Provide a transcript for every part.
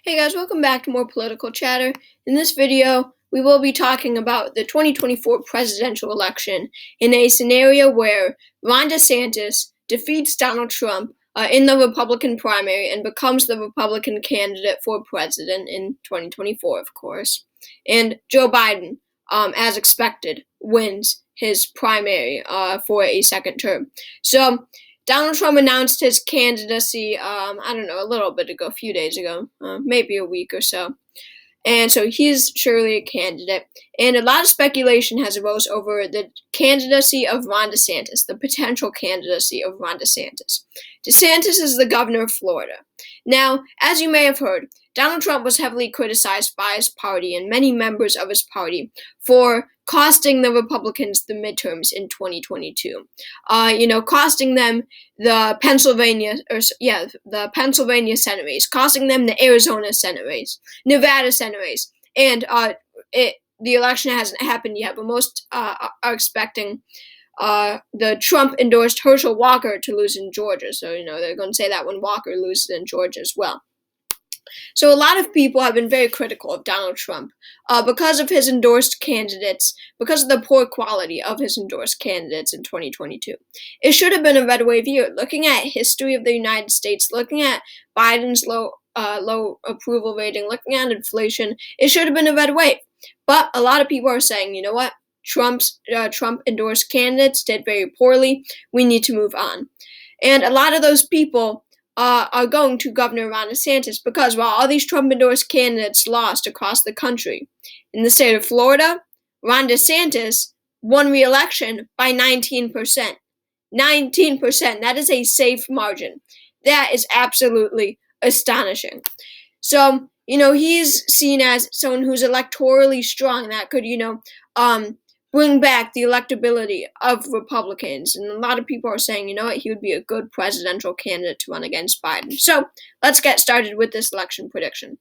Hey guys, welcome back to more political chatter. In this video, we will be talking about the 2024 presidential election in a scenario where Ron DeSantis defeats Donald Trump in the Republican primary and becomes the Republican candidate for president in 2024, of course. And Joe Biden, as expected, wins his primary for a second term. So, Donald Trump announced his candidacy, a little bit ago, a few days ago, maybe a week or so. And so he's surely a candidate. And a lot of speculation has arose over the candidacy of Ron DeSantis, the potential candidacy of Ron DeSantis. DeSantis is the governor of Florida. Now, as you may have heard, Donald Trump was heavily criticized by his party and many members of his party for costing the Republicans the midterms in 2022. Costing them the Pennsylvania Senate race, costing them the Arizona Senate race, Nevada Senate race, and the election hasn't happened yet, but most are expecting the Trump-endorsed Herschel Walker to lose in Georgia. So, they're going to say that when Walker loses in Georgia as well. So a lot of people have been very critical of Donald Trump because of his endorsed candidates, because of the poor quality of his endorsed candidates in 2022. It should have been a red wave year. Looking at history of the United States, looking at Biden's low approval rating, looking at inflation, it should have been a red wave. But a lot of people are saying, you know what? Trump-endorsed candidates did very poorly. We need to move on. And a lot of those people are going to Governor Ron DeSantis because while all these Trump-endorsed candidates lost across the country, in the state of Florida, Ron DeSantis won re-election by 19%. 19%. That is a safe margin. That is absolutely astonishing. So, he's seen as someone who's electorally strong that could, bring back the electability of Republicans. And a lot of people are saying, he would be a good presidential candidate to run against Biden. So let's get started with this election prediction.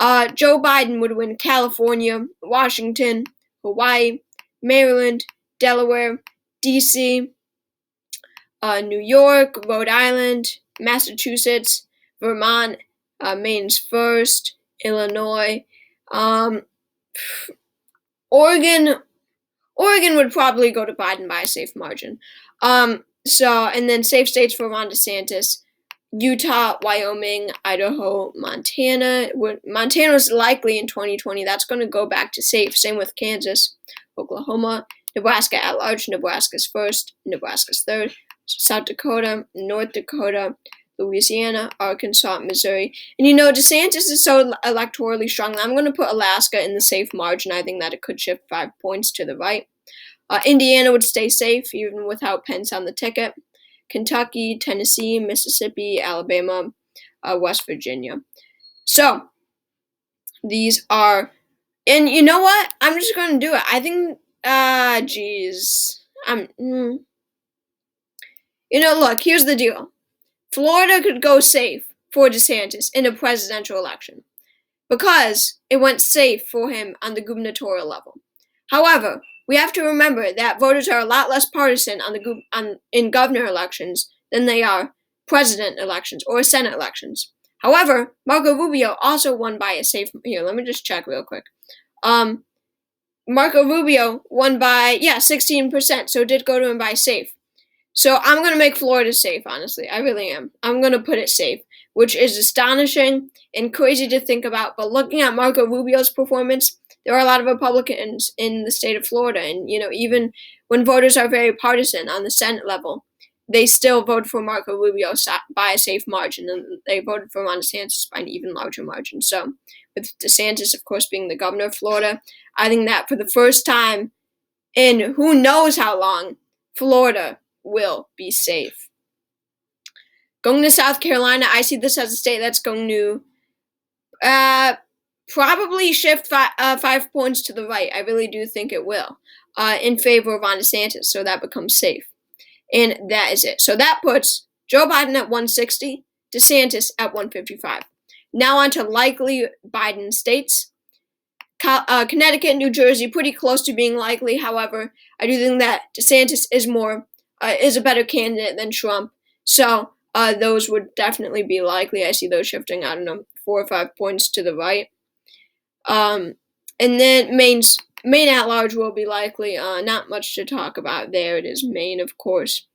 Joe Biden would win California, Washington, Hawaii, Maryland, Delaware, D.C., New York, Rhode Island, Massachusetts, Vermont, Maine's first, Illinois, Oregon would probably go to Biden by a safe margin. And then safe states for Ron DeSantis: Utah, Wyoming, Idaho, Montana. Montana was likely in 2020. That's going to go back to safe. Same with Kansas, Oklahoma, Nebraska at large. Nebraska's first, Nebraska's third. South Dakota, North Dakota, Louisiana, Arkansas, Missouri. And DeSantis is so electorally strong that I'm going to put Alaska in the safe margin. I think that it could shift 5 points to the right. Indiana would stay safe even without Pence on the ticket. Kentucky, Tennessee, Mississippi, Alabama, West Virginia. So these are, and you know what? I'm just going to do it. I think, look, here's the deal. Florida could go safe for DeSantis in a presidential election because it went safe for him on the gubernatorial level. However, we have to remember that voters are a lot less partisan in governor elections than they are president elections or Senate elections. However, Marco Rubio also won by a safe. Here, let me just check real quick. Marco Rubio won by 16%, so it did go to him by safe. So I'm going to make Florida safe, honestly. I really am. I'm going to put it safe, which is astonishing and crazy to think about. But looking at Marco Rubio's performance, there are a lot of Republicans in the state of Florida. And, even when voters are very partisan on the Senate level, they still vote for Marco Rubio by a safe margin. And they voted for Ron DeSantis by an even larger margin. So with DeSantis, of course, being the governor of Florida, I think that for the first time in who knows how long, Florida will be safe. Going to South Carolina, I see this as a state that's going to probably shift 5 points to the right. I really do think it will, in favor of Ron DeSantis, so that becomes safe. And that is it. So that puts Joe Biden at 160, DeSantis at 155. Now on to likely Biden states. Connecticut, New Jersey, pretty close to being likely. However, I do think that DeSantis is a better candidate than Trump. So those would definitely be likely. I see those shifting, 4 or 5 points to the right. And then Maine at large will be likely. Not much to talk about there. It is Maine, of course.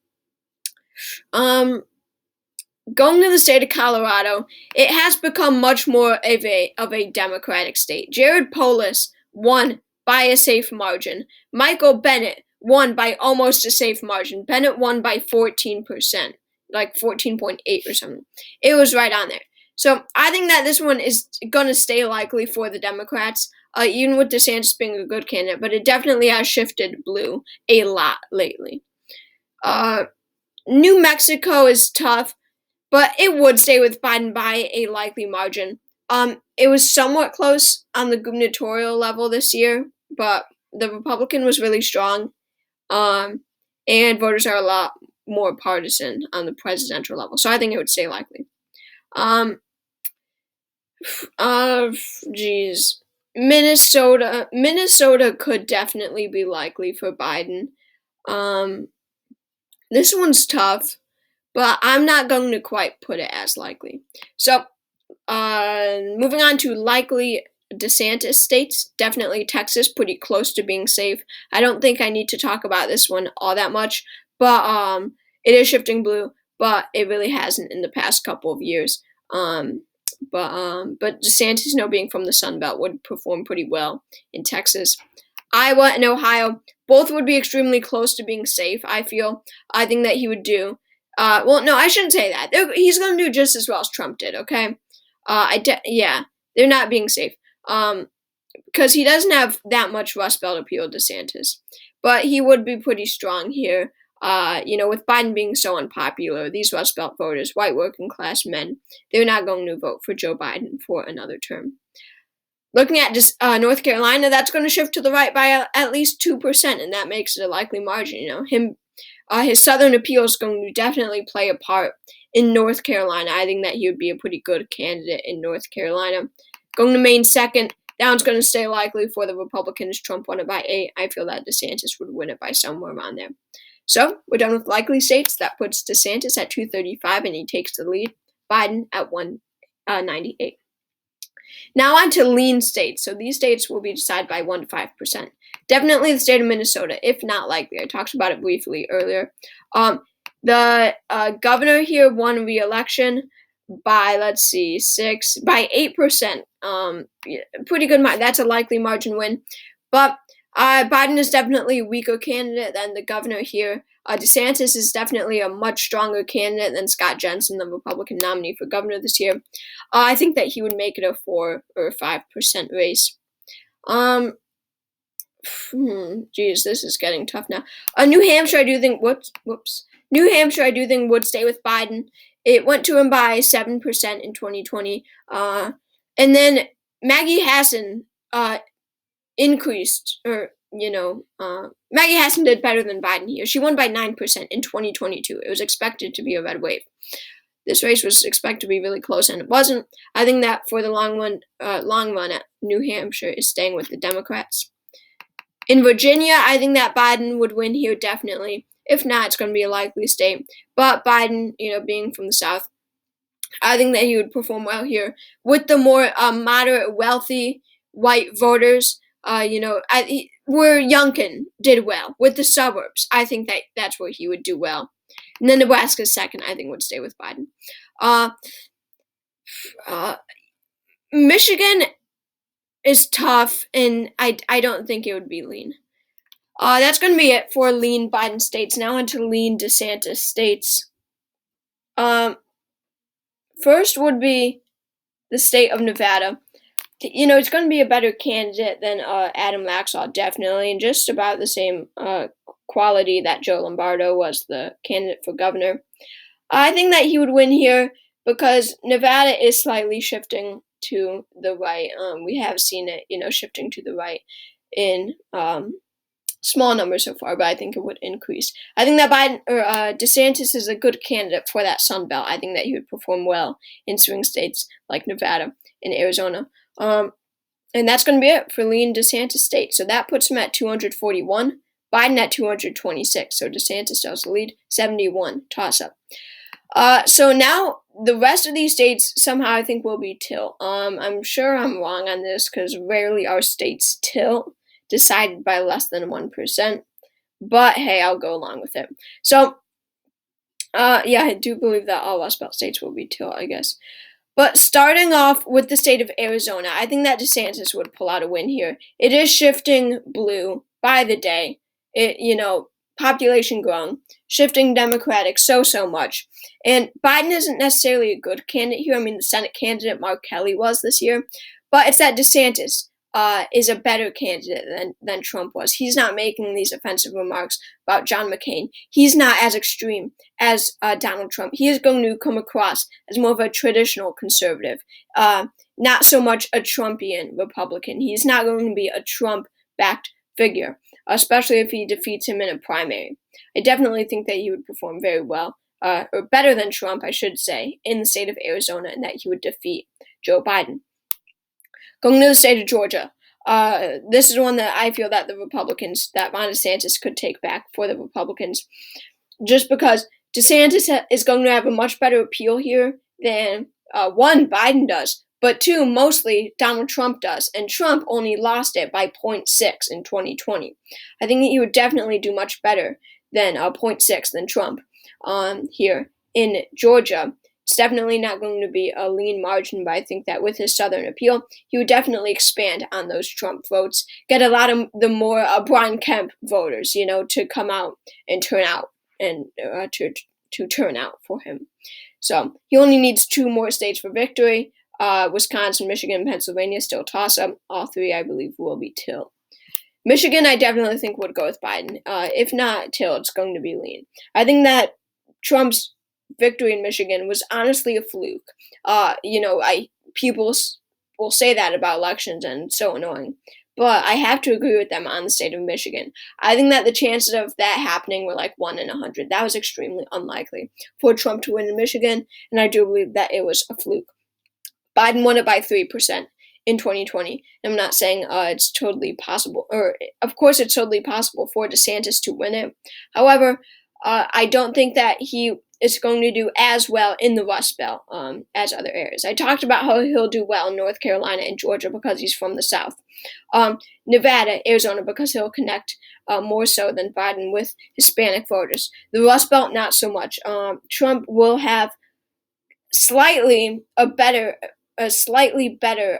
Going to the state of Colorado, it has become much more of a Democratic state. Jared Polis won by a safe margin. Michael Bennet won by almost a safe margin. Bennet won by 14%, like 14.8 or something. It was right on there. So I think that this one is going to stay likely for the Democrats, even with DeSantis being a good candidate, but it definitely has shifted blue a lot lately. New Mexico is tough, but it would stay with Biden by a likely margin. It was somewhat close on the gubernatorial level this year, but the Republican was really strong, and voters are a lot more partisan on the presidential level. So I think it would stay likely. Minnesota could definitely be likely for Biden. This one's tough, but I'm not going to quite put it as likely. So, moving on to likely DeSantis states, definitely Texas, pretty close to being safe. I don't think I need to talk about this one all that much, but it is shifting blue, but it really hasn't in the past couple of years. But DeSantis, being from the Sun Belt, would perform pretty well in Texas. Iowa and Ohio, both would be extremely close to being safe, I feel. I think that he would do. Well, no, I shouldn't say that. He's going to do just as well as Trump did, okay? They're not being safe. Because he doesn't have that much Rust Belt appeal, DeSantis. But he would be pretty strong here. With Biden being so unpopular, these Rust Belt voters, white working class men, they're not going to vote for Joe Biden for another term. Looking at just North Carolina, that's going to shift to the right by at least 2%, and that makes it a likely margin. His Southern appeal is going to definitely play a part in North Carolina. I think that he would be a pretty good candidate in North Carolina. Going to Maine second, that one's going to stay likely for the Republicans. Trump won it by 8. I feel that DeSantis would win it by somewhere around there. So, we're done with likely states. That puts DeSantis at 235, and he takes the lead. Biden at 198. Now on to lean states. So these states will be decided by 1 to 5%. Definitely the state of Minnesota, if not likely. I talked about it briefly earlier. The governor here won re-election by, by 8%. Pretty good. That's a likely margin win. But Biden is definitely a weaker candidate than the governor here. DeSantis is definitely a much stronger candidate than Scott Jensen, the Republican nominee for governor this year. I think that he would make it a 4 or 5% race. This is getting tough now. New Hampshire, I do think. New Hampshire, I do think would stay with Biden. It went to him by 7% in 2020. And then Maggie Hassan increased, Maggie Hassan did better than Biden here. She won by 9% in 2022. It was expected to be a red wave. This race was expected to be really close, and it wasn't. I think that for the long run, New Hampshire is staying with the Democrats. In Virginia, I think that Biden would win here definitely. If not, it's going to be a likely state. But Biden, being from the South, I think that he would perform well here. With the more moderate, wealthy white voters, where Youngkin did well. With the suburbs, I think that's where he would do well. And then Nebraska's second, I think, would stay with Biden. Michigan is tough, and I don't think it would be lean. That's going to be it for lean Biden states. Now into lean DeSantis states. First would be the state of Nevada. It's going to be a better candidate than Adam Laxalt, definitely, and just about the same quality that Joe Lombardo was the candidate for governor. I think that he would win here because Nevada is slightly shifting to the right. We have seen it, shifting to the right in small numbers so far, but I think it would increase. I think that DeSantis is a good candidate for that Sun Belt. I think that he would perform well in swing states like Nevada and Arizona. And that's going to be it for lean DeSantis state. So that puts him at 241, Biden at 226. So DeSantis does lead 71. Toss up. So now the rest of these states somehow I think will be tilt. I'm sure I'm wrong on this because rarely are states tilt decided by less than 1%. But hey, I'll go along with it. So, yeah, I do believe that all Rust Belt states will be tilt, I guess. But starting off with the state of Arizona, I think that DeSantis would pull out a win here. It is shifting blue by the day. Population growing, shifting Democratic so much. And Biden isn't necessarily a good candidate here. I mean, the Senate candidate Mark Kelly was this year. But it's that DeSantis is a better candidate than Trump was. He's not making these offensive remarks about John McCain. He's not as extreme as Donald Trump. He is going to come across as more of a traditional conservative, not so much a Trumpian Republican. He's not going to be a Trump-backed figure, especially if he defeats him in a primary. I definitely think that he would perform very well, or better than Trump, I should say, in the state of Arizona, and that he would defeat Joe Biden. Going to the state of Georgia, this is one that I feel that that Ron DeSantis could take back for the Republicans, just because DeSantis is going to have a much better appeal here than, one, Biden does, but two, mostly Donald Trump does, and Trump only lost it by 0.6 in 2020. I think that he would definitely do much better than 0.6 than Trump here in Georgia. It's definitely not going to be a lean margin, but I think that with his Southern appeal, he would definitely expand on those Trump votes, get a lot of the more Brian Kemp voters, to come out and turn out and to turn out for him. So he only needs 2 more states for victory. Wisconsin, Michigan, Pennsylvania still toss up. All 3, I believe, will be tilt. Michigan, I definitely think would go with Biden. If not tilt, it's going to be lean. I think that Trump's victory in Michigan was honestly a fluke. People will say that about elections, and it's so annoying. But I have to agree with them on the state of Michigan. I think that the chances of that happening were like 1 in 100. That was extremely unlikely for Trump to win in Michigan, and I do believe that it was a fluke. Biden won it by 3% in 2020. I'm not saying it's totally possible, or of course it's totally possible for DeSantis to win it. However, I don't think that he is going to do as well in the Rust Belt as other areas. I talked about how he'll do well in North Carolina and Georgia because he's from the South. Nevada, Arizona, because he'll connect more so than Biden with Hispanic voters. The Rust Belt, not so much. Trump will have slightly better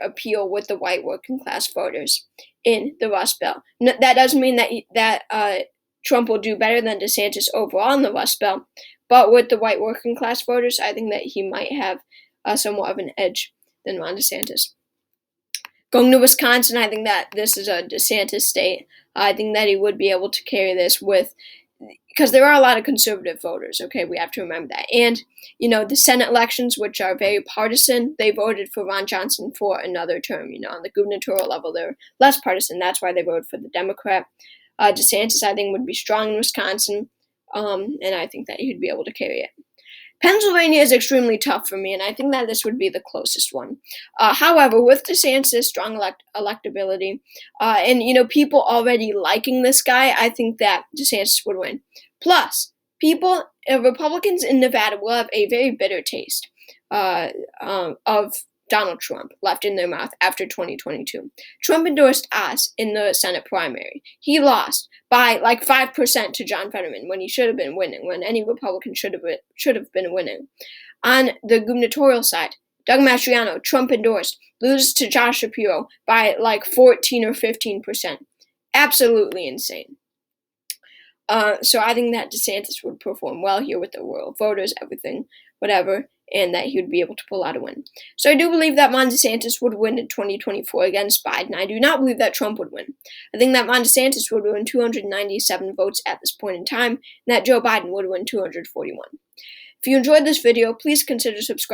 appeal with the white working class voters in the Rust Belt. That doesn't mean that Trump will do better than DeSantis overall in the Rust Belt, but with the white working class voters, I think that he might have somewhat of an edge than Ron DeSantis. Going to Wisconsin, I think that this is a DeSantis state. I think that he would be able to carry this because there are a lot of conservative voters, okay? We have to remember that. And, the Senate elections, which are very partisan, they voted for Ron Johnson for another term. On the gubernatorial level, they're less partisan. That's why they voted for the Democrat. DeSantis, I think, would be strong in Wisconsin, and I think that he'd be able to carry it. Pennsylvania is extremely tough for me, and I think that this would be the closest one. However, with DeSantis' strong electability, and people already liking this guy, I think that DeSantis would win. Plus, Republicans in Nevada will have a very bitter taste of Donald Trump left in their mouth after 2022. Trump endorsed Oz in the Senate primary. He lost by like 5% to John Fetterman when he should have been winning, when any Republican should have been winning. On the gubernatorial side, Doug Mastriano, Trump endorsed, loses to Josh Shapiro by like 14 or 15%. Absolutely insane. So I think that DeSantis would perform well here with the rural voters, everything, whatever, and that he would be able to pull out a win. So I do believe that Ron DeSantis would win in 2024 against Biden. I do not believe that Trump would win. I think that Ron DeSantis would win 297 votes at this point in time, and that Joe Biden would win 241. If you enjoyed this video, please consider subscribing.